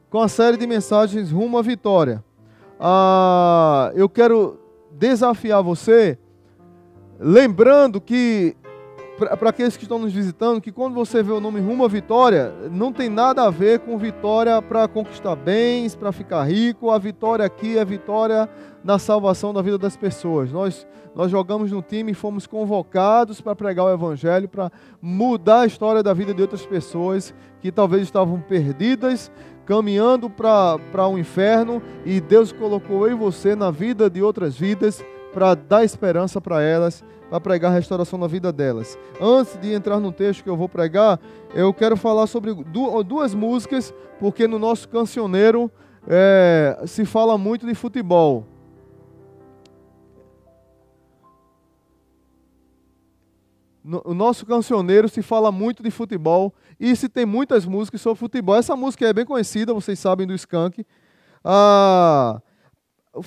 com a série de mensagens Rumo à Vitória. Eu quero desafiar você, lembrando que, para aqueles que estão nos visitando, que quando você vê o nome Rumo à Vitória, não tem nada a ver com vitória para conquistar bens, para ficar rico. A vitória aqui é vitória na salvação da vida das pessoas. Nós jogamos no time e fomos convocados para pregar o Evangelho, para mudar a história da vida de outras pessoas que talvez estavam perdidas, caminhando para um inferno, e Deus colocou eu e você na vida de outras vidas para dar esperança para elas, para pregar a restauração na vida delas. Antes de entrar no texto que eu vou pregar, eu quero falar sobre duas músicas, porque no nosso cancioneiro se fala muito de futebol. No nosso cancioneiro se fala muito de futebol e se tem muitas músicas sobre futebol. Essa música é bem conhecida, vocês sabem, do Skank. O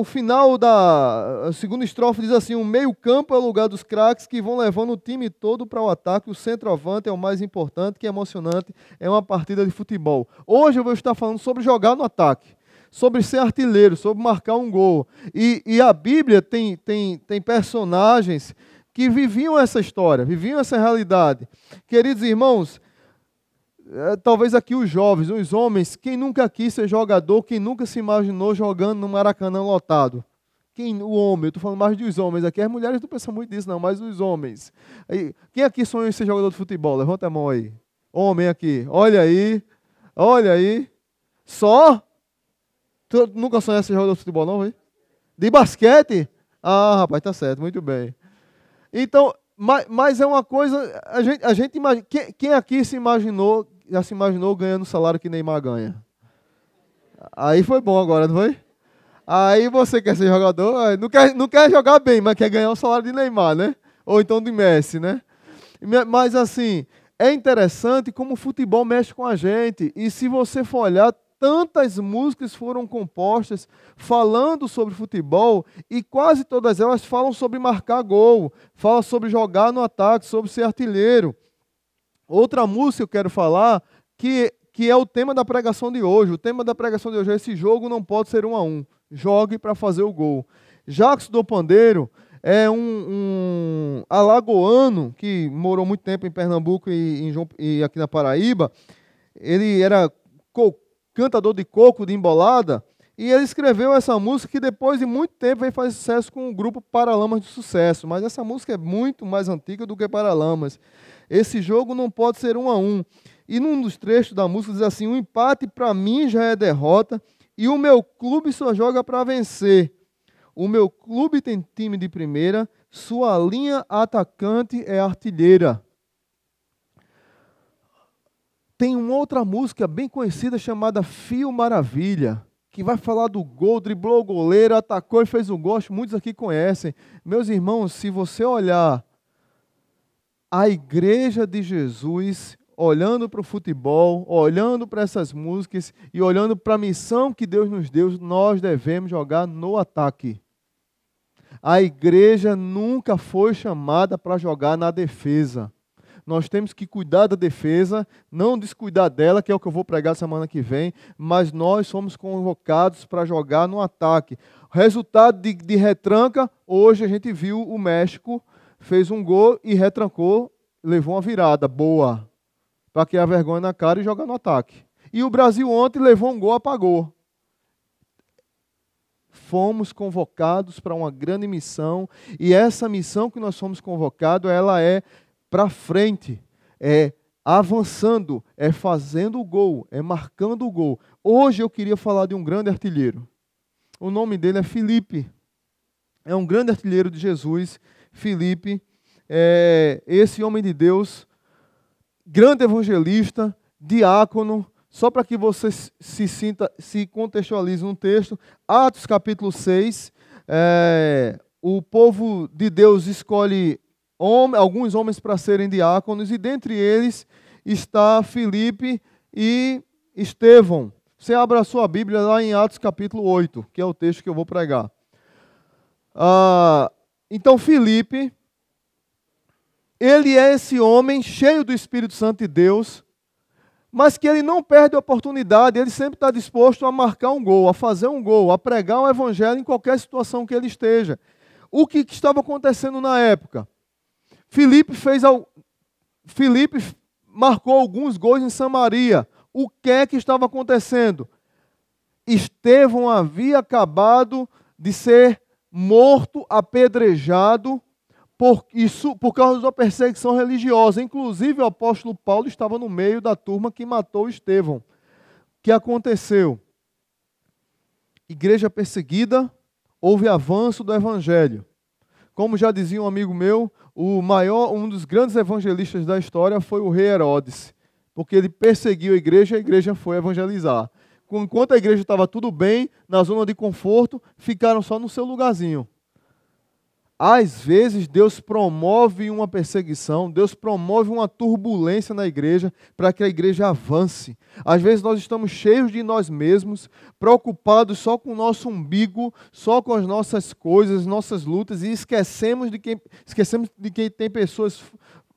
final da segunda estrofe diz assim: o meio-campo é o lugar dos craques que vão levando o time todo para o ataque. O centroavante é o mais importante, que é emocionante, é uma partida de futebol. Hoje eu vou estar falando sobre jogar no ataque, sobre ser artilheiro, sobre marcar um gol. E a Bíblia tem personagens que viviam essa história, viviam essa realidade. Queridos irmãos, talvez aqui os jovens, os homens, quem nunca quis ser jogador, quem nunca se imaginou jogando no Maracanã lotado? O homem, eu estou falando mais dos homens aqui, as mulheres não pensam muito nisso não, mas os homens. Quem aqui sonha em ser jogador de futebol? Levanta a mão aí. Homem aqui, olha aí. Só? Tu nunca sonhou em ser jogador de futebol não, hein? De basquete? Rapaz, tá certo, muito bem. Então, mas é uma coisa, a gente imagina, quem aqui já se imaginou ganhando o salário que Neymar ganha? Aí foi bom agora, não foi? Aí você quer ser jogador, não quer jogar bem, mas quer ganhar o salário de Neymar, né? Ou então de Messi, né? Mas assim, é interessante como o futebol mexe com a gente, e se você for olhar, tantas músicas foram compostas falando sobre futebol e quase todas elas falam sobre marcar gol, falam sobre jogar no ataque, sobre ser artilheiro. Outra música que eu quero falar, que é o tema da pregação de hoje. O tema da pregação de hoje é: esse jogo não pode ser 1-1. Jogue para fazer o gol. Jacques do Pandeiro é um alagoano que morou muito tempo em Pernambuco e aqui na Paraíba. Ele era cantador de coco, de embolada, e ele escreveu essa música que depois de muito tempo veio fazer sucesso com o grupo Paralamas de Sucesso, mas essa música é muito mais antiga do que Paralamas. Esse jogo não pode ser 1-1. E num dos trechos da música diz assim: o empate para mim já é derrota e o meu clube só joga para vencer. O meu clube tem time de primeira, sua linha atacante é artilheira. Tem uma outra música bem conhecida chamada Fio Maravilha, que vai falar do gol, driblou o goleiro, atacou e fez o gol. Muitos aqui conhecem. Meus irmãos, se você olhar a igreja de Jesus, olhando para o futebol, olhando para essas músicas e olhando para a missão que Deus nos deu, nós devemos jogar no ataque. A igreja nunca foi chamada para jogar na defesa. Nós temos que cuidar da defesa, não descuidar dela, que é o que eu vou pregar semana que vem, mas nós somos convocados para jogar no ataque. Resultado de retranca, hoje a gente viu o México, fez um gol e retrancou, levou uma virada boa, para criar vergonha na cara e jogar no ataque. E o Brasil ontem levou um gol, apagou. Fomos convocados para uma grande missão, e essa missão que nós fomos convocados, ela é para frente, é avançando, é fazendo o gol, é marcando o gol. Hoje eu queria falar de um grande artilheiro. O nome dele é Filipe. É um grande artilheiro de Jesus, Filipe. Esse homem de Deus, grande evangelista, diácono. Só para que você se contextualize no texto, Atos capítulo 6, o povo de Deus escolhe alguns homens para serem diáconos, e dentre eles está Filipe e Estevão. Você abra a sua Bíblia lá em Atos capítulo 8, que é o texto que eu vou pregar. Então Filipe, ele é esse homem cheio do Espírito Santo de Deus, mas que ele não perde a oportunidade, ele sempre está disposto a marcar um gol, a fazer um gol, a pregar o evangelho em qualquer situação que ele esteja. O que estava acontecendo na época? Filipe marcou alguns gols em Samaria. O que é que estava acontecendo? Estevão havia acabado de ser morto, apedrejado, por causa da perseguição religiosa. Inclusive, o apóstolo Paulo estava no meio da turma que matou Estevão. O que aconteceu? Igreja perseguida, houve avanço do evangelho. Como já dizia um amigo meu, um dos grandes evangelistas da história foi o rei Herodes, porque ele perseguiu a igreja foi evangelizar. Enquanto a igreja estava tudo bem, na zona de conforto, ficaram só no seu lugarzinho. Às vezes Deus promove uma perseguição, Deus promove uma turbulência na igreja para que a igreja avance. Às vezes nós estamos cheios de nós mesmos, preocupados só com o nosso umbigo, só com as nossas coisas, nossas lutas, e esquecemos de que tem pessoas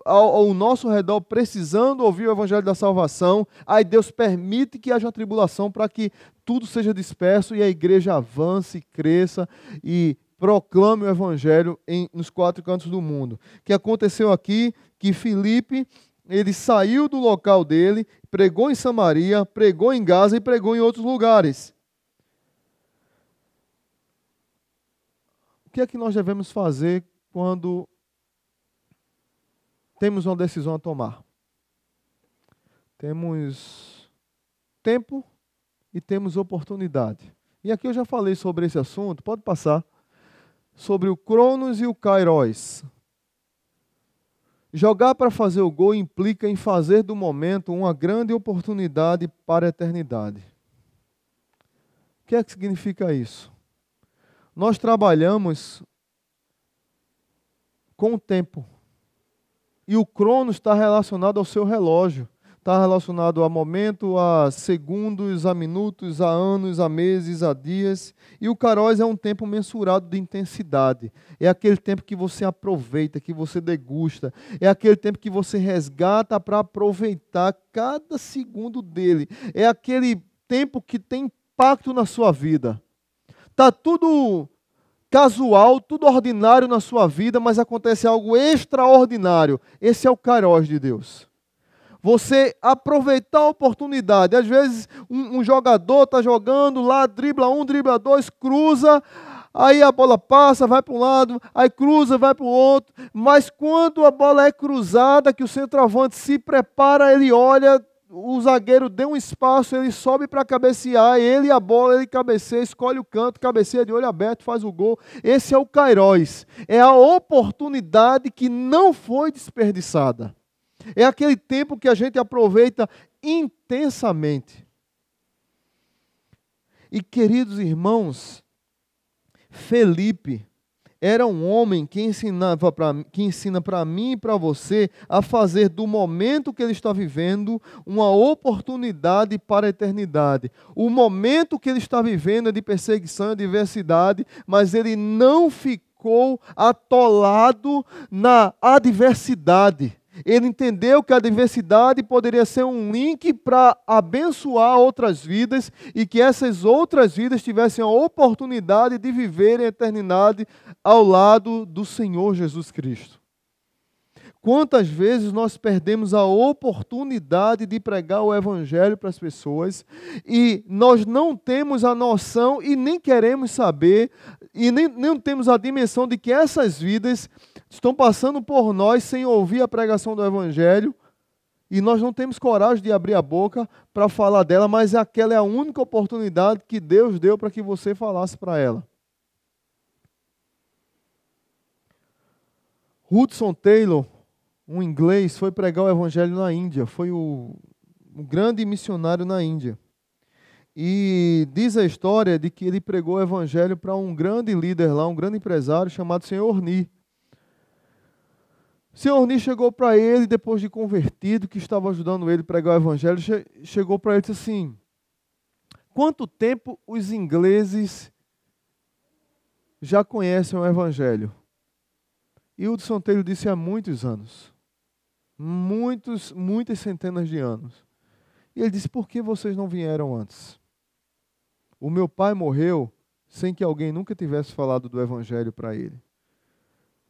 ao nosso redor precisando ouvir o evangelho da salvação. Aí Deus permite que haja uma tribulação para que tudo seja disperso e a igreja avance, cresça e proclame o evangelho nos 4 cantos do mundo. O que aconteceu aqui? Que Filipe, ele saiu do local dele, pregou em Samaria, pregou em Gaza e pregou em outros lugares. O que é que nós devemos fazer quando temos uma decisão a tomar? Temos tempo e temos oportunidade. E aqui eu já falei sobre esse assunto, pode passar. Sobre o Cronos e o Kairos. Jogar para fazer o gol implica em fazer do momento uma grande oportunidade para a eternidade. O que é que significa isso? Nós trabalhamos com o tempo. E o Cronos está relacionado ao seu relógio. Está relacionado a momento, a segundos, a minutos, a anos, a meses, a dias. E o Kairos é um tempo mensurado de intensidade. É aquele tempo que você aproveita, que você degusta. É aquele tempo que você resgata para aproveitar cada segundo dele. É aquele tempo que tem impacto na sua vida. Está tudo casual, tudo ordinário na sua vida, mas acontece algo extraordinário. Esse é o Kairos de Deus. Você aproveitar a oportunidade. Às vezes um jogador está jogando lá, dribla um, dribla dois, cruza, aí a bola passa, vai para um lado, aí cruza, vai para o outro. Mas quando a bola é cruzada, que o centroavante se prepara, ele olha, o zagueiro deu um espaço, ele sobe para cabecear, ele a bola, ele cabeceia, escolhe o canto, cabeceia de olho aberto, faz o gol. Esse é o Kairos. É a oportunidade que não foi desperdiçada. É aquele tempo que a gente aproveita intensamente. E, queridos irmãos, Felipe era um homem que ensina para mim e para você a fazer do momento que ele está vivendo uma oportunidade para a eternidade. O momento que ele está vivendo é de perseguição e adversidade, mas ele não ficou atolado na adversidade. Ele entendeu que a adversidade poderia ser um link para abençoar outras vidas e que essas outras vidas tivessem a oportunidade de viver a eternidade ao lado do Senhor Jesus Cristo. Quantas vezes nós perdemos a oportunidade de pregar o Evangelho para as pessoas e nós não temos a noção e nem queremos saber e nem temos a dimensão de que essas vidas estão passando por nós sem ouvir a pregação do Evangelho e nós não temos coragem de abrir a boca para falar dela, mas aquela é a única oportunidade que Deus deu para que você falasse para ela. Hudson Taylor, um inglês, foi pregar o Evangelho na Índia, foi um grande missionário na Índia. E diz a história de que ele pregou o Evangelho para um grande líder lá, um grande empresário chamado Senhor Ni. O Senhor Ni chegou para ele, depois de convertido, que estava ajudando ele a pregar o Evangelho, chegou para ele e disse assim: quanto tempo os ingleses já conhecem o Evangelho? E o Hudson Taylor disse: há muitos anos. Muitas centenas de anos. E ele disse, por que vocês não vieram antes? O meu pai morreu sem que alguém nunca tivesse falado do evangelho para ele.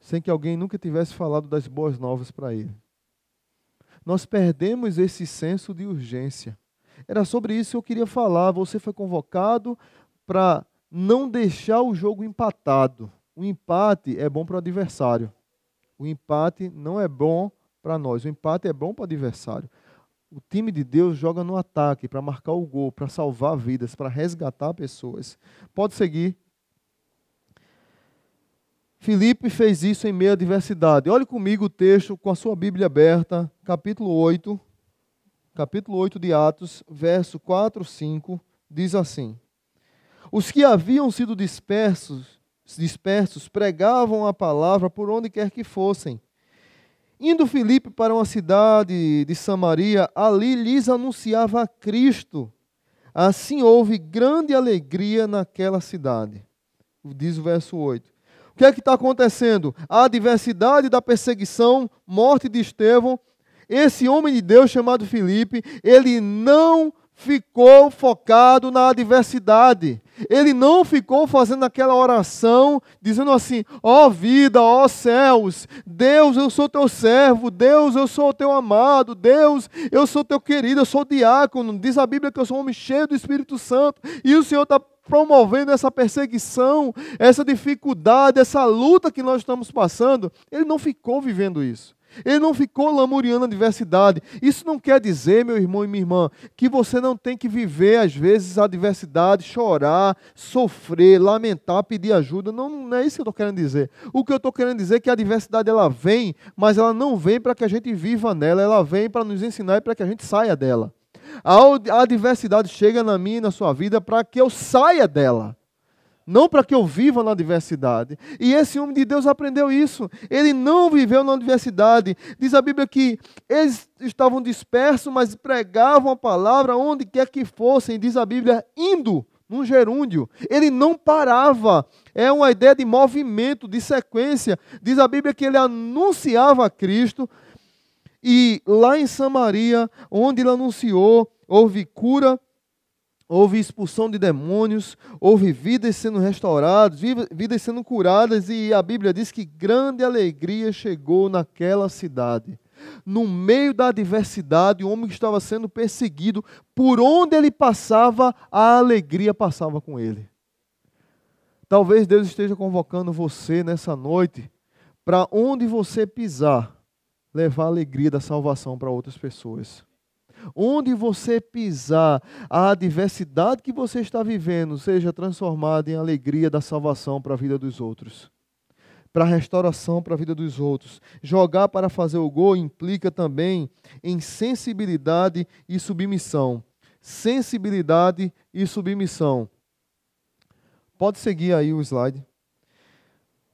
Sem que alguém nunca tivesse falado das boas novas para ele. Nós perdemos esse senso de urgência. Era sobre isso que eu queria falar. Você foi convocado para não deixar o jogo empatado. O empate é bom para o adversário. O empate não é bom para nós. O empate é bom para o adversário. O time de Deus joga no ataque para marcar o gol, para salvar vidas, para resgatar pessoas. Pode seguir. Filipe fez isso em meio à adversidade. Olhe comigo o texto com a sua Bíblia aberta, capítulo 8 de Atos, verso 4, 5, diz assim: Os que haviam sido dispersos pregavam a palavra por onde quer que fossem. Indo Filipe para uma cidade de Samaria, ali lhes anunciava a Cristo. Assim houve grande alegria naquela cidade. Diz o verso 8. O que é que está acontecendo? A adversidade da perseguição, morte de Estevão. Esse homem de Deus chamado Filipe, ele não ficou focado na adversidade. Ele não ficou fazendo aquela oração, dizendo assim, ó vida, ó céus, Deus, eu sou teu servo, Deus, eu sou teu amado, Deus, eu sou teu querido, eu sou diácono. Diz a Bíblia que eu sou um homem cheio do Espírito Santo, e o Senhor está promovendo essa perseguição, essa dificuldade, essa luta que nós estamos passando. Ele não ficou vivendo isso. Ele não ficou lamuriando a adversidade. Isso não quer dizer, meu irmão e minha irmã, que você não tem que viver, às vezes, a adversidade, chorar, sofrer, lamentar, pedir ajuda. Não, não é isso que eu estou querendo dizer. O que eu estou querendo dizer é que a adversidade ela vem, mas ela não vem para que a gente viva nela, ela vem para nos ensinar e para que a gente saia dela. A adversidade chega na minha e na sua vida para que eu saia dela. Não para que eu viva na adversidade. E esse homem de Deus aprendeu isso. Ele não viveu na adversidade. Diz a Bíblia que eles estavam dispersos, mas pregavam a palavra onde quer que fossem. Diz a Bíblia, indo num gerúndio. Ele não parava. É uma ideia de movimento, de sequência. Diz a Bíblia que ele anunciava a Cristo. E lá em Samaria, onde ele anunciou, houve cura, houve expulsão de demônios, houve vidas sendo restauradas, vidas sendo curadas, e a Bíblia diz que grande alegria chegou naquela cidade. No meio da adversidade, o homem que estava sendo perseguido, por onde ele passava, a alegria passava com ele. Talvez Deus esteja convocando você nessa noite, para onde você pisar, levar a alegria da salvação para outras pessoas. Onde você pisar, a adversidade que você está vivendo seja transformada em alegria da salvação para a vida dos outros. Para a restauração para a vida dos outros. Jogar para fazer o gol implica também em sensibilidade e submissão. Sensibilidade e submissão. Pode seguir aí o slide.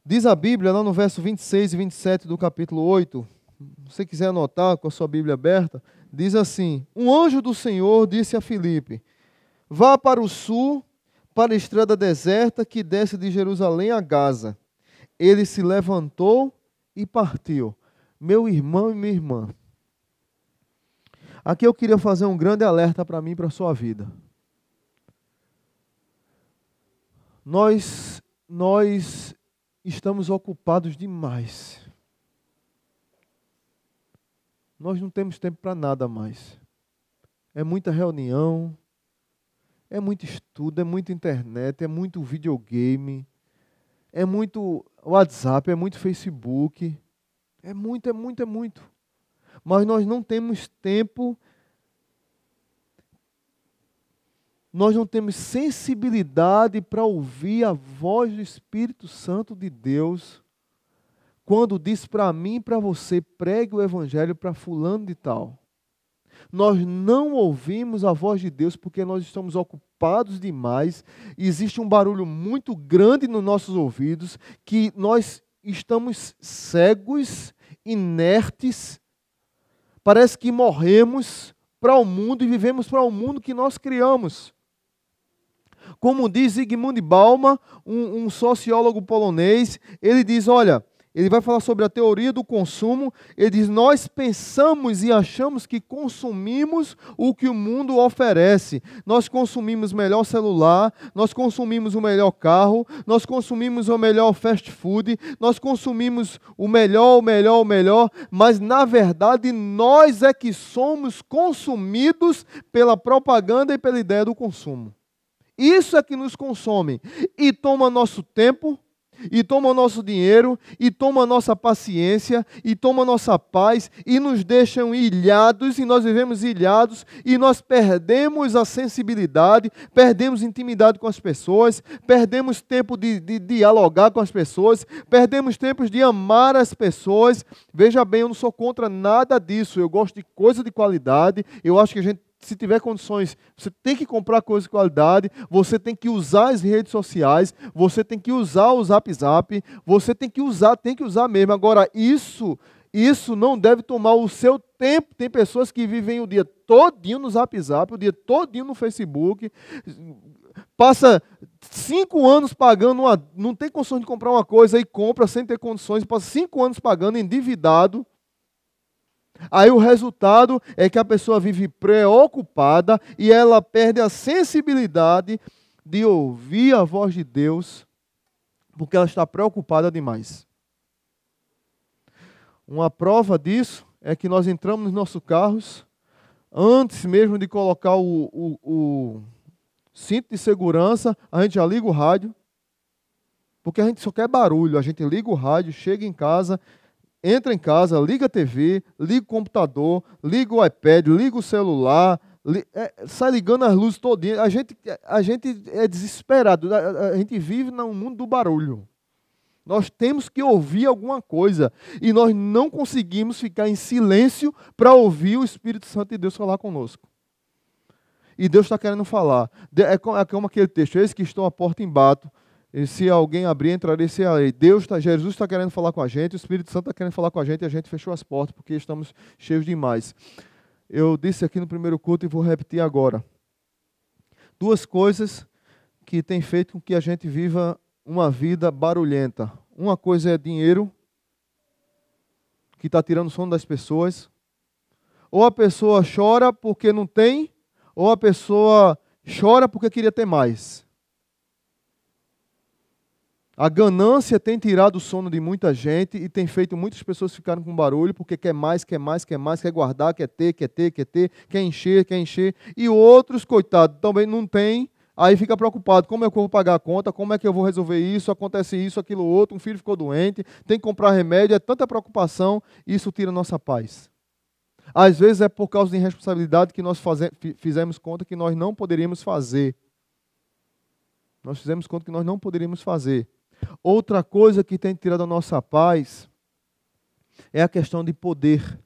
Diz a Bíblia, lá no verso 26 e 27 do capítulo 8, se você quiser anotar com a sua Bíblia aberta, diz assim: Um anjo do Senhor disse a Filipe: Vá para o sul, para a estrada deserta que desce de Jerusalém a Gaza. Ele se levantou e partiu. Meu irmão e minha irmã, aqui eu queria fazer um grande alerta para mim e para a sua vida. Nós estamos ocupados demais. Nós não temos tempo para nada mais. É muita reunião, é muito estudo, é muita internet, é muito videogame, é muito WhatsApp, é muito Facebook, é muito. Mas nós não temos tempo, nós não temos sensibilidade para ouvir a voz do Espírito Santo de Deus, quando diz para mim e para você, pregue o evangelho para fulano de tal. Nós não ouvimos a voz de Deus porque nós estamos ocupados demais. Existe um barulho muito grande nos nossos ouvidos, que nós estamos cegos, inertes. Parece que morremos para o mundo e vivemos para o mundo que nós criamos. Como diz Zygmunt Bauman, um sociólogo polonês, ele diz, olha, Ele vai falar sobre a teoria do consumo. Ele diz: nós pensamos e achamos que consumimos o que o mundo oferece. Nós consumimos o melhor celular, nós consumimos o melhor carro, nós consumimos o melhor fast food, nós consumimos o melhor, mas na verdade nós é que somos consumidos pela propaganda e pela ideia do consumo. Isso é que nos consome e toma nosso tempo, e toma nosso dinheiro, e toma nossa paciência, e toma nossa paz, e nos deixam ilhados, e nós vivemos ilhados, e nós perdemos a sensibilidade, perdemos intimidade com as pessoas, perdemos tempo de dialogar com as pessoas, perdemos tempo de amar as pessoas. Veja bem, eu não sou contra nada disso, eu gosto de coisa de qualidade, eu acho que a gente, se tiver condições, você tem que comprar coisas de qualidade, você tem que usar as redes sociais, você tem que usar o Zap Zap, você tem que usar mesmo. Agora, isso não deve tomar o seu tempo. Tem pessoas que vivem o dia todinho no Zap Zap, o dia todinho no Facebook, passa 5 anos pagando, não tem condições de comprar uma coisa e compra sem ter condições, passa 5 anos pagando endividado. Aí o resultado é que a pessoa vive preocupada e ela perde a sensibilidade de ouvir a voz de Deus, porque ela está preocupada demais. Uma prova disso é que nós entramos nos nossos carros, antes mesmo de colocar o cinto de segurança, a gente já liga o rádio, porque a gente só quer barulho. A gente liga o rádio, chega em casa, entra em casa, liga a TV, liga o computador, liga o iPad, liga o celular, sai ligando as luzes todinhas. A gente é desesperado, a gente vive no mundo do barulho. Nós temos que ouvir alguma coisa e nós não conseguimos ficar em silêncio para ouvir o Espírito Santo de Deus falar conosco. E Deus está querendo falar. É como aquele texto: eis que estou à porta e bato. E se alguém abrir, entrarei e sairei. Jesus está querendo falar com a gente, o Espírito Santo está querendo falar com a gente, e a gente fechou as portas porque estamos cheios demais. Eu disse aqui no primeiro culto e vou repetir agora. 2 coisas que têm feito com que a gente viva uma vida barulhenta. Uma coisa é dinheiro, que está tirando o sono das pessoas. Ou a pessoa chora porque não tem, ou a pessoa chora porque queria ter mais. A ganância tem tirado o sono de muita gente e tem feito muitas pessoas ficarem com barulho porque quer mais, quer guardar, quer ter, quer encher. E outros, coitados, também não tem, aí fica preocupado: como é que eu vou pagar a conta, como é que eu vou resolver isso, acontece isso, aquilo outro, um filho ficou doente, tem que comprar remédio, é tanta preocupação, isso tira a nossa paz. Às vezes é por causa de irresponsabilidade que nós fizemos conta que nós não poderíamos fazer. Nós fizemos conta que nós não poderíamos fazer. Outra coisa que tem tirado a nossa paz é a questão de poder,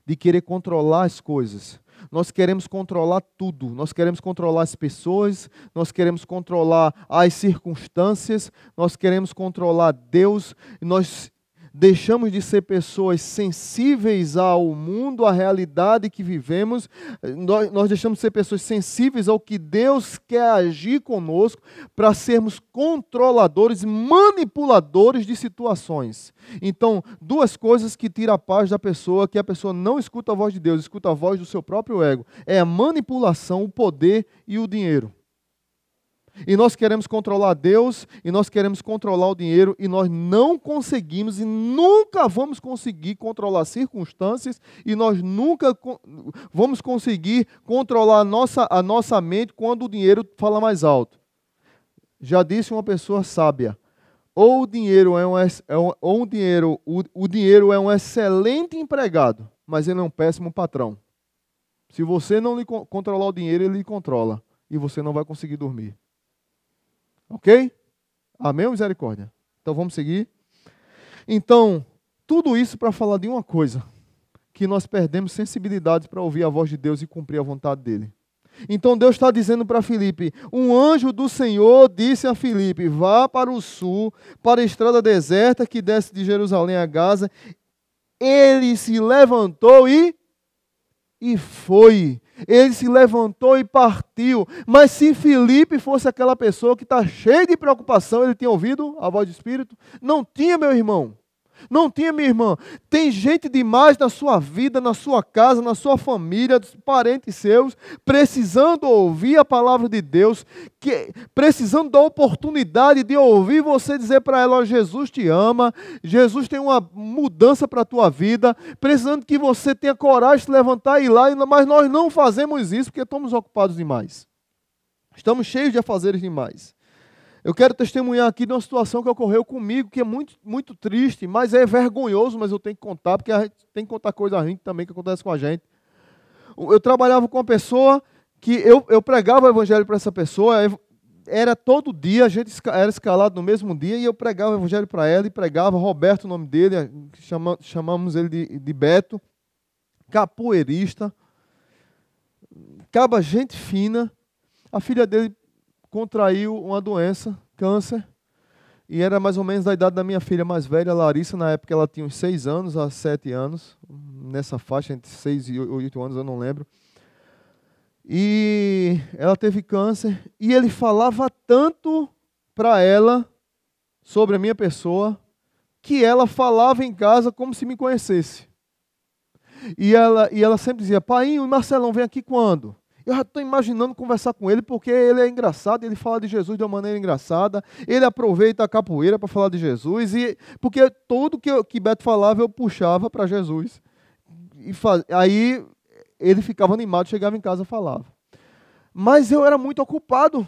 de querer controlar as coisas. Nós queremos controlar tudo, nós queremos controlar as pessoas, nós queremos controlar as circunstâncias, nós queremos controlar Deus, e nós deixamos de ser pessoas sensíveis ao mundo, à realidade que vivemos. Nós deixamos de ser pessoas sensíveis ao que Deus quer agir conosco para sermos controladores, manipuladores de situações. Então, 2 coisas que tiram a paz da pessoa, que a pessoa não escuta a voz de Deus, escuta a voz do seu próprio ego, é a manipulação, o poder e o dinheiro. E nós queremos controlar Deus, e nós queremos controlar o dinheiro, e nós não conseguimos e nunca vamos conseguir controlar circunstâncias, e nós nunca vamos conseguir controlar a nossa mente quando o dinheiro fala mais alto. Já disse uma pessoa sábia: ou o dinheiro é um excelente empregado, mas ele é um péssimo patrão. Se você não controlar o dinheiro, ele lhe controla, e você não vai conseguir dormir. Ok? Amém ou misericórdia? Então vamos seguir. Então, tudo isso para falar de uma coisa: que nós perdemos sensibilidade para ouvir a voz de Deus e cumprir a vontade dele. Então Deus está dizendo para Filipe: um anjo do Senhor disse a Filipe: vá para o sul, para a estrada deserta que desce de Jerusalém a Gaza. Ele se levantou e foi. Ele se levantou e partiu. Mas se Filipe fosse aquela pessoa que está cheia de preocupação, ele tinha ouvido a voz do Espírito? Não tinha, meu irmão. Não tinha, minha irmã. Tem gente demais na sua vida, na sua casa, na sua família, parentes seus, precisando ouvir a palavra de Deus, precisando da oportunidade de ouvir você dizer para ela: Jesus te ama, Jesus tem uma mudança para a tua vida, precisando que você tenha coragem de se levantar e ir lá, mas nós não fazemos isso porque estamos ocupados demais. Estamos cheios de afazeres demais. Eu quero testemunhar aqui de uma situação que ocorreu comigo, que é muito, muito triste, mas é vergonhoso, mas eu tenho que contar, porque a gente tem que contar coisa ruim também que acontece com a gente. Eu trabalhava com uma pessoa que eu pregava o evangelho para essa pessoa, era todo dia, a gente era escalado no mesmo dia, e eu pregava o evangelho para ela, e pregava, Roberto, o nome dele, chamamos ele de Beto, capoeirista, caba gente fina. A filha dele contraiu uma doença, câncer, e era mais ou menos da idade da minha filha mais velha, Larissa. Na época ela tinha uns 6 anos a 7 anos, nessa faixa, entre 6 e 8 anos, eu não lembro. E ela teve câncer, e ele falava tanto para ela sobre a minha pessoa, que ela falava em casa como se me conhecesse. E ela sempre dizia: Painho, e Marcelão vem aqui quando? Eu já estou imaginando conversar com ele, porque ele é engraçado, ele fala de Jesus de uma maneira engraçada, ele aproveita a capoeira para falar de Jesus, porque tudo que Beto falava eu puxava para Jesus. Aí ele ficava animado, chegava em casa e falava. Mas eu era muito ocupado.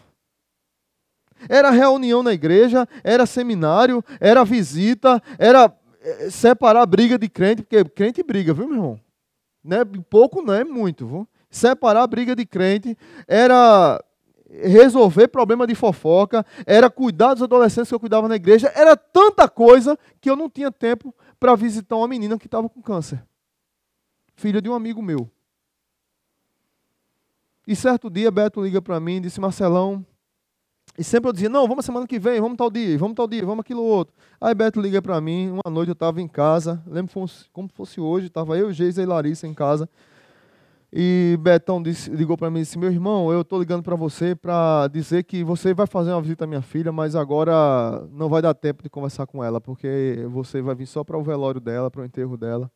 Era reunião na igreja, era seminário, era visita, era separar briga de crente, porque crente briga, viu, meu irmão? Não é pouco, não é muito, viu? Separar a briga de crente, era resolver problema de fofoca, era cuidar dos adolescentes que eu cuidava na igreja, era tanta coisa que eu não tinha tempo para visitar uma menina que estava com câncer, filha de um amigo meu. E certo dia, Beto liga para mim e disse: Marcelão, e sempre eu dizia: não, vamos semana que vem, vamos tal dia, vamos aquilo outro. Aí Beto liga para mim, uma noite eu estava em casa, lembro como fosse hoje, estava eu, Geisa e Larissa em casa. E Betão ligou para mim e disse: meu irmão, eu estou ligando para você para dizer que você vai fazer uma visita à minha filha, mas agora não vai dar tempo de conversar com ela, porque você vai vir só para o velório dela, para o enterro dela.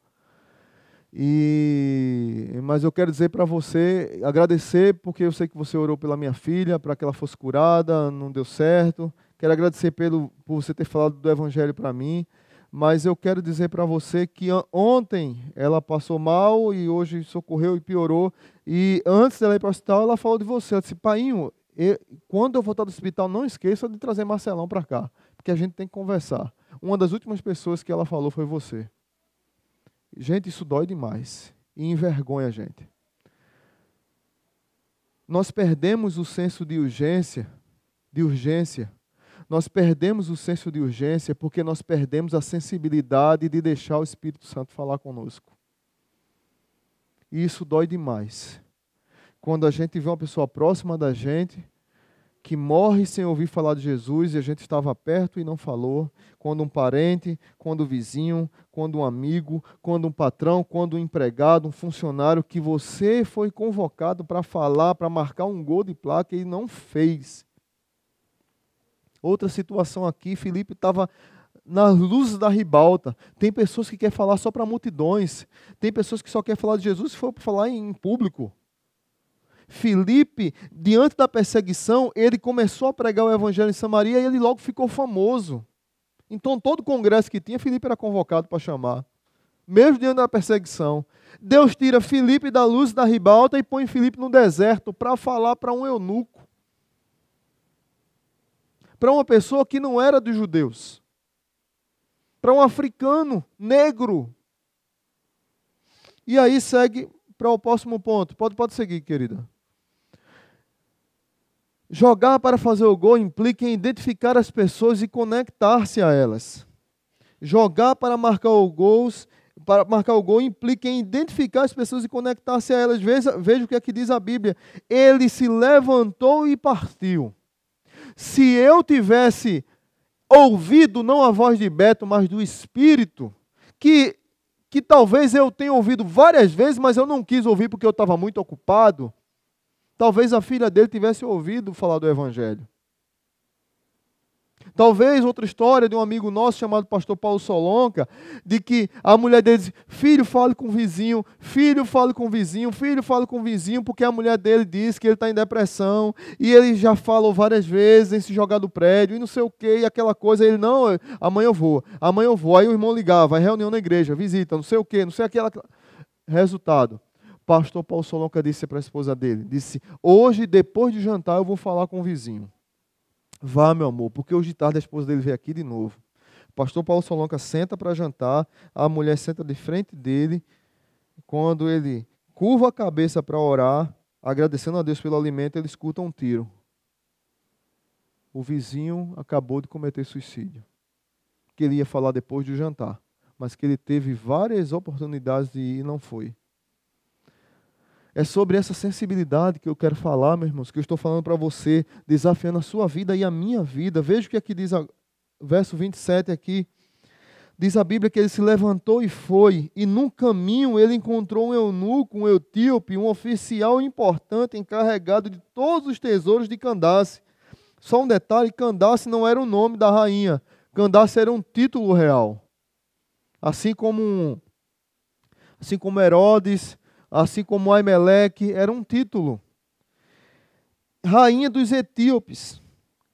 Mas eu quero dizer para você, agradecer, porque eu sei que você orou pela minha filha, para que ela fosse curada, não deu certo. Quero agradecer por você ter falado do evangelho para mim. Mas eu quero dizer para você que ontem ela passou mal e hoje socorreu e piorou. E antes dela ir para o hospital, ela falou de você. Ela disse: Painho, quando eu voltar do hospital, não esqueça de trazer Marcelão para cá, porque a gente tem que conversar. Uma das últimas pessoas que ela falou foi você. Gente, isso dói demais e envergonha a gente. Nós perdemos o senso de urgência. Nós perdemos o senso de urgência porque nós perdemos a sensibilidade de deixar o Espírito Santo falar conosco. E isso dói demais. Quando a gente vê uma pessoa próxima da gente que morre sem ouvir falar de Jesus e a gente estava perto e não falou. Quando um parente, quando um vizinho, quando um amigo, quando um patrão, quando um empregado, um funcionário que você foi convocado para falar, para marcar um gol de placa e não fez. Outra situação aqui, Filipe estava nas luzes da ribalta. Tem pessoas que querem falar só para multidões. Tem pessoas que só querem falar de Jesus se for para falar em público. Filipe, diante da perseguição, ele começou a pregar o evangelho em Samaria e ele logo ficou famoso. Então, todo congresso que tinha, Filipe era convocado para chamar. Mesmo diante da perseguição. Deus tira Filipe da luz da ribalta e põe Filipe no deserto para falar para um eunuco. Para uma pessoa que não era dos judeus. Para um africano negro. E aí segue para o próximo ponto. Pode seguir, querida. Jogar para fazer o gol implica em identificar as pessoas e conectar-se a elas. Jogar para marcar o gol implica em identificar as pessoas e conectar-se a elas. Veja o que aqui diz a Bíblia. Ele se levantou e partiu. Se eu tivesse ouvido não a voz de Beto, mas do Espírito, que que talvez eu tenha ouvido várias vezes, mas eu não quis ouvir porque eu estava muito ocupado. Talvez a filha dele tivesse ouvido falar do Evangelho. Talvez outra história de um amigo nosso chamado pastor Paulo Solonca, de que a mulher dele diz, filho, fale com o vizinho, filho, fale com o vizinho, filho, fale com o vizinho, porque a mulher dele diz que ele está em depressão, e ele já falou várias vezes em se jogar do prédio, e não sei o que, e aquela coisa, ele, não, amanhã eu vou. Aí o irmão ligava, vai reunião na igreja, visita, não sei o que, não sei aquela... Resultado, pastor Paulo Solonca disse para a esposa dele, disse, hoje, depois de jantar, eu vou falar com o vizinho. Vá, meu amor, porque hoje de tarde a esposa dele veio aqui de novo. O pastor Paulo Solonca senta para jantar, a mulher senta de frente dele. Quando ele curva a cabeça para orar, agradecendo a Deus pelo alimento, ele escuta um tiro. O vizinho acabou de cometer suicídio. Que ele ia falar depois do jantar, mas que ele teve várias oportunidades de ir e não foi. É sobre essa sensibilidade que eu quero falar, meus irmãos, que eu estou falando para você, desafiando a sua vida e a minha vida. Veja o que aqui diz, verso 27 aqui. Diz a Bíblia que ele se levantou e foi, e num caminho ele encontrou um eunuco, um etíope, um oficial importante encarregado de todos os tesouros de Candace. Só um detalhe, Candace não era o nome da rainha, Candace era um título real. Assim como Herodes, assim como Aimeleque, era um título. Rainha dos etíopes.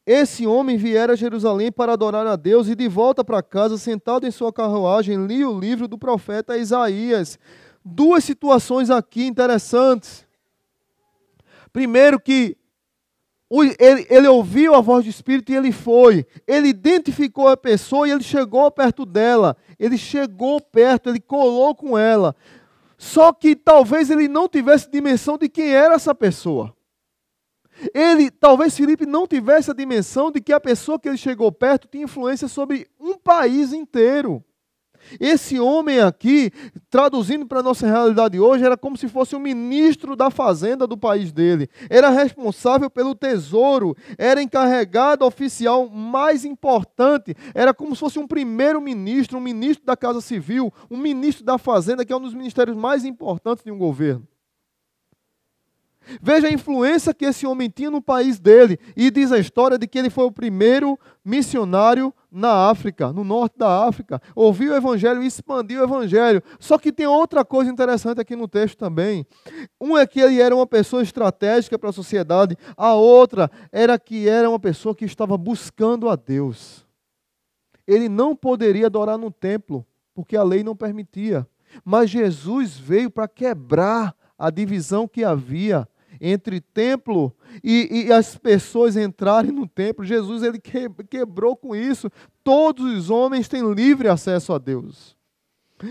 Esse homem viera a Jerusalém para adorar a Deus e de volta para casa, sentado em sua carruagem, lia o livro do profeta Isaías. Duas situações aqui interessantes. Primeiro que ele ouviu a voz do Espírito e ele foi. Ele identificou a pessoa e ele chegou perto dela. Ele chegou perto, ele colou com ela. Só que talvez ele não tivesse dimensão de quem era essa pessoa. Talvez Filipe não tivesse a dimensão de que a pessoa que ele chegou perto tinha influência sobre um país inteiro. Esse homem aqui, traduzindo para a nossa realidade hoje, era como se fosse o ministro da fazenda do país dele. Era responsável pelo tesouro, era encarregado oficial mais importante, era como se fosse um primeiro-ministro, um ministro da Casa Civil, um ministro da Fazenda, que é um dos ministérios mais importantes de um governo. Veja a influência que esse homem tinha no país dele. E diz a história de que ele foi o primeiro missionário na África, no norte da África. Ouviu o Evangelho e expandiu o Evangelho. Só que tem outra coisa interessante aqui no texto também. Um é que ele era uma pessoa estratégica para a sociedade. A outra era que era uma pessoa que estava buscando a Deus. Ele não poderia adorar no templo, porque a lei não permitia. Mas Jesus veio para quebrar a divisão que havia entre templo e as pessoas entrarem no templo. Jesus ele quebrou com isso. Todos os homens têm livre acesso a Deus.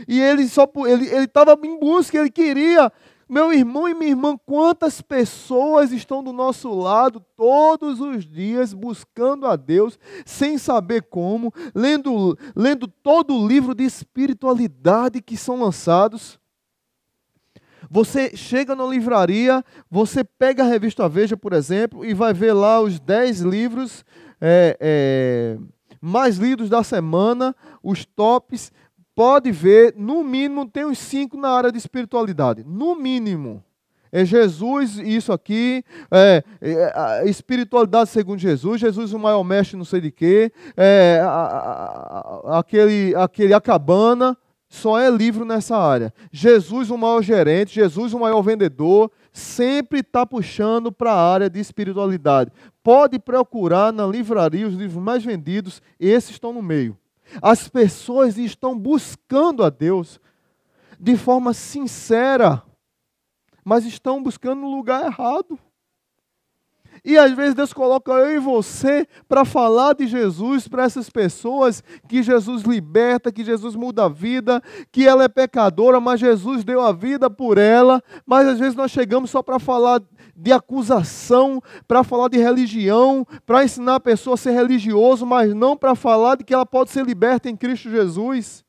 E ele estava em busca, ele queria. Meu irmão e minha irmã, quantas pessoas estão do nosso lado todos os dias buscando a Deus, sem saber como, lendo todo o livro de espiritualidade que são lançados. Você chega na livraria, você pega a revista Veja, por exemplo, e vai ver lá os 10 livros mais lidos da semana, os tops. Pode ver, no mínimo, tem uns 5 na área de espiritualidade. No mínimo. É Jesus, isso aqui, a espiritualidade segundo Jesus, Jesus o maior mestre não sei de quê, aquele a cabana. Só é livro nessa área. Jesus, o maior gerente, Jesus, o maior vendedor, sempre está puxando para a área de espiritualidade. Pode procurar na livraria os livros mais vendidos, esses estão no meio. As pessoas estão buscando a Deus de forma sincera, mas estão buscando no lugar errado. E às vezes Deus coloca eu e você para falar de Jesus para essas pessoas, que Jesus liberta, que Jesus muda a vida, que ela é pecadora, mas Jesus deu a vida por ela. Mas às vezes nós chegamos só para falar de acusação, para falar de religião, para ensinar a pessoa a ser religioso, mas não para falar de que ela pode ser liberta em Cristo Jesus.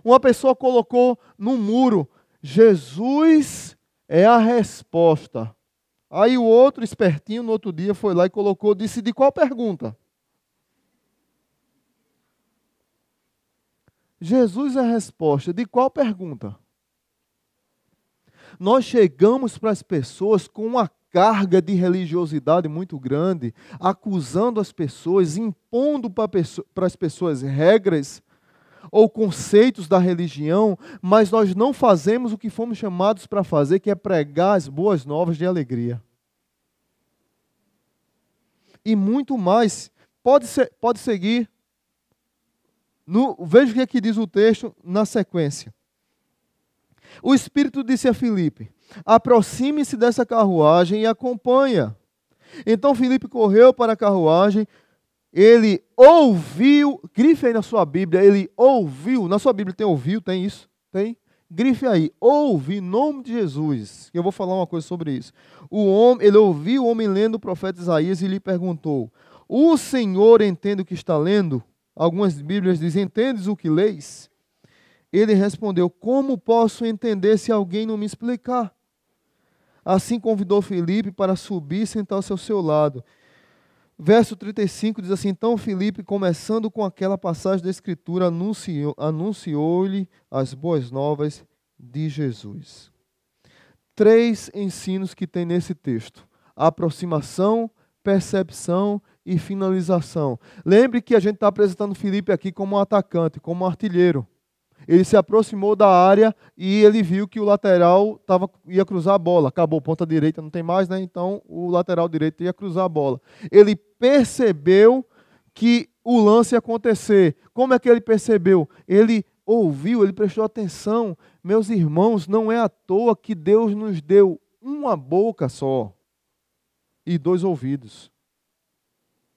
Uma pessoa colocou no muro, Jesus é a resposta. Aí o outro espertinho, no outro dia, foi lá e colocou, disse, de qual pergunta? Jesus é a resposta de qual pergunta? Nós chegamos para as pessoas com uma carga de religiosidade muito grande, acusando as pessoas, impondo para as pessoas regras ou conceitos da religião, mas nós não fazemos o que fomos chamados para fazer, que é pregar as boas novas de alegria. E muito mais. Pode seguir. Veja o que é que diz o texto na sequência. O Espírito disse a Filipe: aproxime-se dessa carruagem e acompanha. Então Filipe correu para a carruagem, ele ouviu, grife aí na sua Bíblia, ele ouviu, na sua Bíblia tem ouviu, tem isso? Tem? Grife aí, ouve em nome de Jesus, que eu vou falar uma coisa sobre isso. Ele ouviu o homem lendo o profeta Isaías e lhe perguntou: o Senhor entende o que está lendo? Algumas Bíblias dizem: entendes o que leis? Ele respondeu: como posso entender se alguém não me explicar? Assim convidou Filipe para subir e sentar-se ao seu lado. Verso 35 diz assim: então Filipe, começando com aquela passagem da Escritura, anunciou-lhe as boas novas de Jesus. 3 ensinos que tem nesse texto: aproximação, percepção e finalização. Lembre que a gente está apresentando Filipe aqui como um atacante, como um artilheiro. Ele se aproximou da área e ele viu que o lateral ia cruzar a bola. Acabou, ponta direita não tem mais, né? Então o lateral direito ia cruzar a bola. Ele percebeu que o lance ia acontecer. Como é que ele percebeu? Ele ouviu, ele prestou atenção. Meus irmãos, não é à toa que Deus nos deu uma boca só e 2 ouvidos.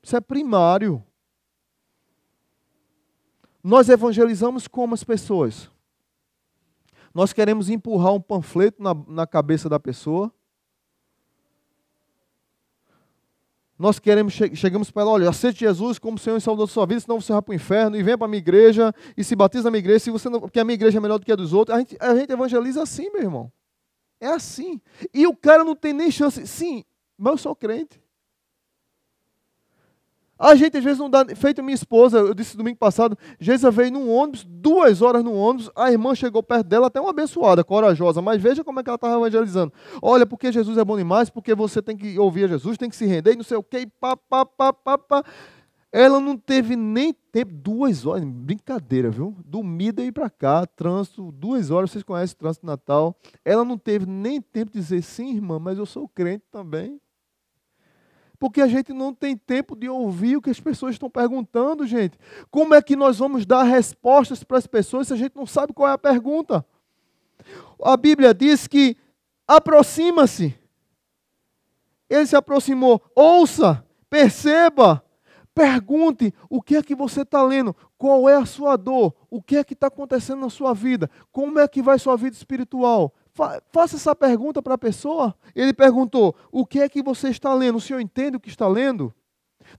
Isso é primário. Nós evangelizamos como as pessoas? Nós queremos empurrar um panfleto na cabeça da pessoa. Nós chegamos para ela: olha, aceite Jesus como Senhor e Salvador da sua vida, senão você vai para o inferno, e vem para a minha igreja, e se batiza na minha igreja, porque a minha igreja é melhor do que a dos outros. A gente evangeliza assim, meu irmão. É assim. E o cara não tem nem chance. Sim, mas eu sou crente. A gente às vezes não dá, feito minha esposa, eu disse domingo passado, Geisa veio num ônibus, 2 horas no ônibus, a irmã chegou perto dela, até uma abençoada, corajosa, mas veja como é que ela estava evangelizando. Olha, porque Jesus é bom demais, porque você tem que ouvir a Jesus, tem que se render, e não sei o quê, pá. Ela não teve nem tempo, 2 horas, brincadeira, viu? Do Mida ir para cá, trânsito, 2 horas, vocês conhecem o trânsito de Natal. Ela não teve nem tempo de dizer: sim, irmã, mas eu sou crente também. Porque a gente não tem tempo de ouvir o que as pessoas estão perguntando, gente. Como é que nós vamos dar respostas para as pessoas se a gente não sabe qual é a pergunta? A Bíblia diz que aproxima-se. Ele se aproximou. Ouça, perceba, pergunte o que é que você está lendo, qual é a sua dor, o que é que está acontecendo na sua vida, como é que vai sua vida espiritual. Faça essa pergunta para a pessoa. Ele perguntou: o que é que você está lendo? O senhor entende o que está lendo?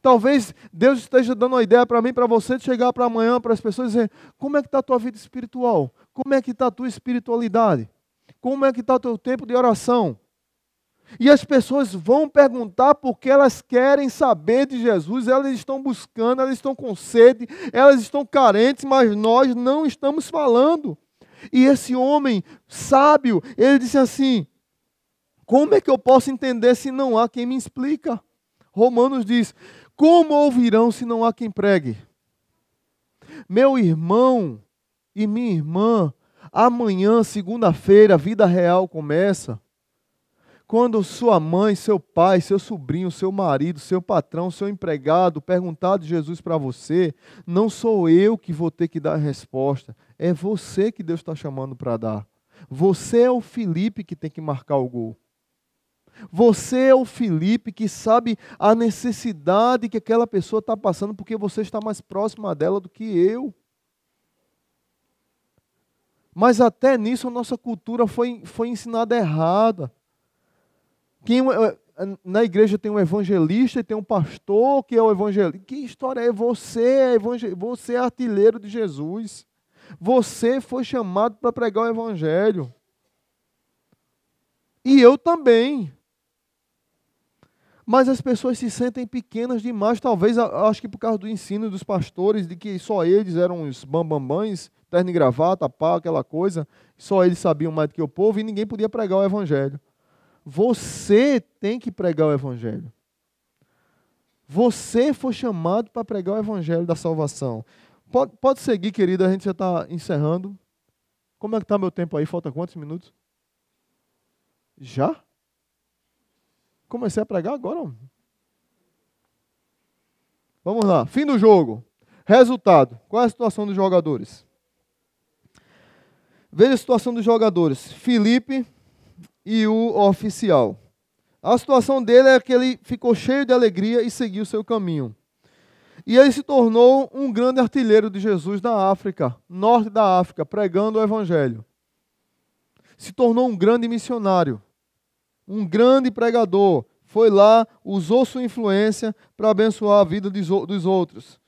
Talvez Deus esteja dando uma ideia para mim, para você, de chegar para amanhã para as pessoas e dizer: como é que está a tua vida espiritual? Como é que está a tua espiritualidade? Como é que está o teu tempo de oração? E as pessoas vão perguntar porque elas querem saber de Jesus, elas estão buscando, elas estão com sede, elas estão carentes, mas nós não estamos falando. E esse homem sábio, ele disse assim: como é que eu posso entender se não há quem me explica? Romanos diz: como ouvirão se não há quem pregue? Meu irmão e minha irmã, amanhã, segunda-feira, a vida real começa. Quando sua mãe, seu pai, seu sobrinho, seu marido, seu patrão, seu empregado perguntar de Jesus para você, não sou eu que vou ter que dar a resposta, é você que Deus está chamando para dar. Você é o Filipe que tem que marcar o gol. Você é o Filipe que sabe a necessidade que aquela pessoa está passando, porque você está mais próxima dela do que eu. Mas até nisso a nossa cultura foi ensinada errada. Na igreja tem um evangelista e tem um pastor que é o evangelista. Que história é? Você é artilheiro de Jesus. Você foi chamado para pregar o evangelho. E eu também. Mas as pessoas se sentem pequenas demais, talvez, acho que por causa do ensino dos pastores, de que só eles eram os bambambãs, terno e gravata, pá, aquela coisa, só eles sabiam mais do que o povo e ninguém podia pregar o evangelho. Você tem que pregar o evangelho. Você foi chamado para pregar o evangelho da salvação. Pode seguir, querido, a gente já está encerrando. Como é que está meu tempo aí? Falta quantos minutos? Já? Comecei a pregar agora. Vamos lá. Fim do jogo. Resultado. Qual é a situação dos jogadores? Veja a situação dos jogadores. Felipe e o oficial. A situação dele é que ele ficou cheio de alegria e seguiu seu caminho. E ele se tornou um grande artilheiro de Jesus na África, norte da África, pregando o evangelho. Se tornou um grande missionário, um grande pregador. Foi lá, usou sua influência para abençoar a vida dos outros.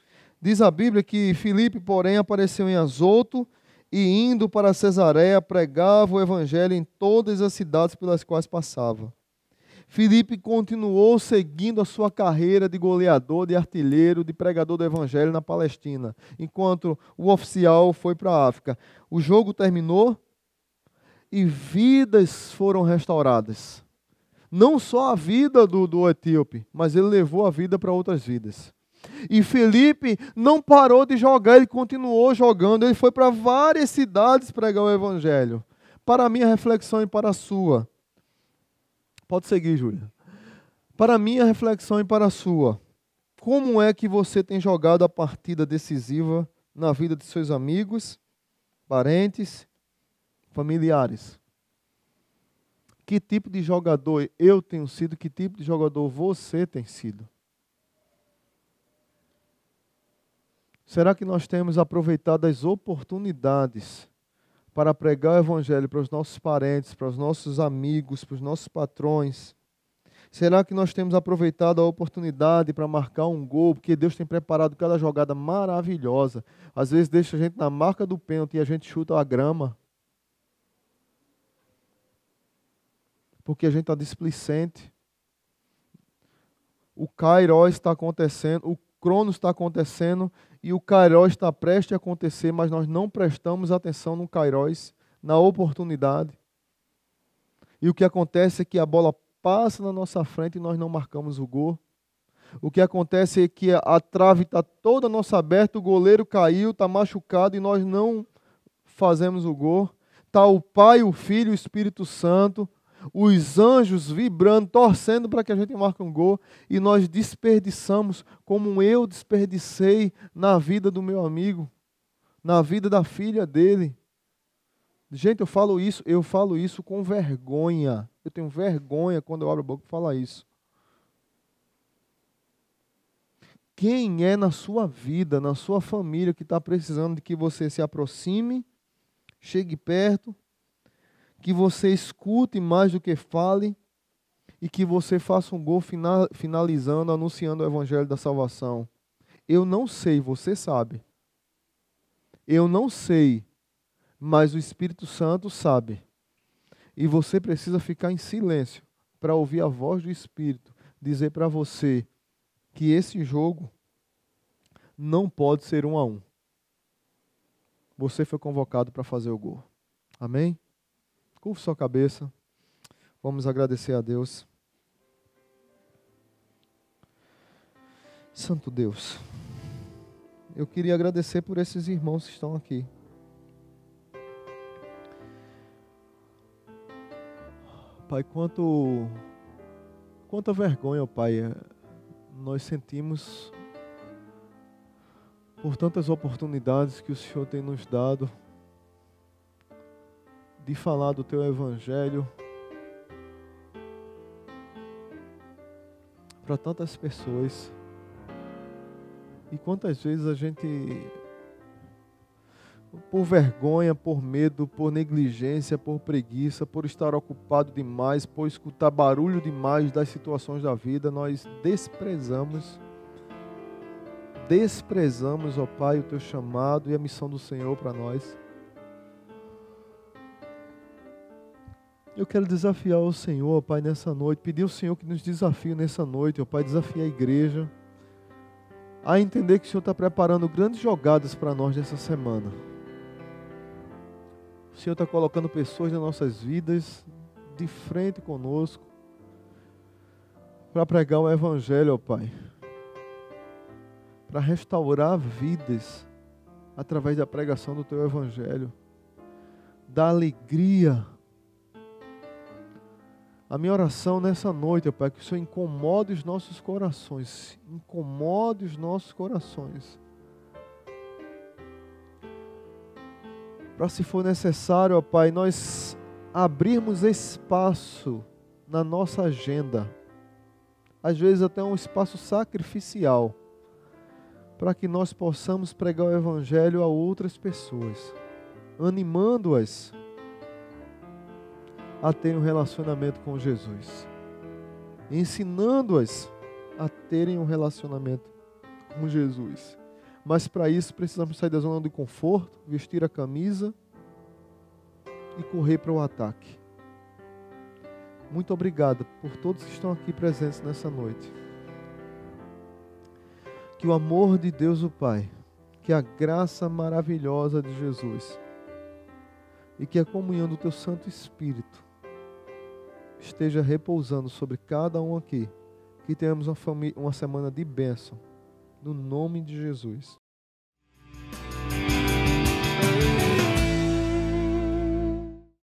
Diz a Bíblia que Filipe, porém, apareceu em Azoto e, indo para Cesareia, pregava o evangelho em todas as cidades pelas quais passava. Filipe continuou seguindo a sua carreira de goleador, de artilheiro, de pregador do evangelho na Palestina, enquanto o oficial foi para a África. O jogo terminou e vidas foram restauradas. Não só a vida do etíope, mas ele levou a vida para outras vidas. E Filipe não parou de jogar, ele continuou jogando, ele foi para várias cidades pregar o evangelho. Para a minha reflexão e para a sua. Pode seguir, Júlia. Para a minha reflexão e para a sua. Como é que você tem jogado a partida decisiva na vida de seus amigos, parentes, familiares? Que tipo de jogador eu tenho sido? Que tipo de jogador você tem sido? Será que nós temos aproveitado as oportunidades para pregar o evangelho para os nossos parentes, para os nossos amigos, para os nossos patrões? Será que nós temos aproveitado a oportunidade para marcar um gol? Porque Deus tem preparado cada jogada maravilhosa. Às vezes deixa a gente na marca do pênalti e a gente chuta a grama. Porque a gente está displicente. O Kairos está acontecendo, o Cronos está acontecendo e o Kairos está prestes a acontecer, mas nós não prestamos atenção no Kairos, na oportunidade. E o que acontece é que a bola passa na nossa frente e nós não marcamos o gol. O que acontece é que a trave está toda nossa aberta, o goleiro caiu, está machucado e nós não fazemos o gol. Está o Pai, o Filho, o Espírito Santo, os anjos vibrando, torcendo para que a gente marque um gol, e nós desperdiçamos, como eu desperdicei na vida do meu amigo, na vida da filha dele. Gente, eu falo isso com vergonha. Eu tenho vergonha quando eu abro a boca e falo isso. Quem é na sua vida, na sua família, que está precisando de que você se aproxime, chegue perto, que você escute mais do que fale e que você faça um gol finalizando, anunciando o evangelho da salvação? Eu não sei, você sabe. Eu não sei, mas o Espírito Santo sabe. E você precisa ficar em silêncio para ouvir a voz do Espírito dizer para você que esse jogo não pode ser 1-1. Você foi convocado para fazer o gol. Amém? Curva sua cabeça. Vamos agradecer a Deus. Santo Deus, eu queria agradecer por esses irmãos que estão aqui. Pai, quanta vergonha, Pai, nós sentimos por tantas oportunidades que o Senhor tem nos dado de falar do Teu Evangelho para tantas pessoas. E quantas vezes a gente, por vergonha, por medo, por negligência, por preguiça, por estar ocupado demais, por escutar barulho demais das situações da vida, nós desprezamos, ó Pai, o Teu chamado e a missão do Senhor para nós. Eu quero desafiar o Senhor, ó Pai, nessa noite. Pedir ao Senhor que nos desafie nessa noite, ó Pai. Desafie a igreja a entender que o Senhor está preparando grandes jogadas para nós nessa semana. O Senhor está colocando pessoas nas nossas vidas de frente conosco para pregar o Evangelho, ó Pai. Para restaurar vidas através da pregação do Teu Evangelho. Da alegria. A minha oração nessa noite, ó Pai, é que o Senhor incomode os nossos corações. Incomode os nossos corações. Para, se for necessário, ó Pai, nós abrirmos espaço na nossa agenda. Às vezes até um espaço sacrificial. Para que nós possamos pregar o Evangelho a outras pessoas. Animando-as a terem um relacionamento com Jesus. Ensinando-as a terem um relacionamento com Jesus. Mas para isso precisamos sair da zona do conforto, vestir a camisa e correr para o ataque. Muito obrigado por todos que estão aqui presentes nessa noite. Que o amor de Deus o Pai, que a graça maravilhosa de Jesus e que a comunhão do Teu Santo Espírito esteja repousando sobre cada um aqui. Que tenhamos uma semana de bênção. No nome de Jesus.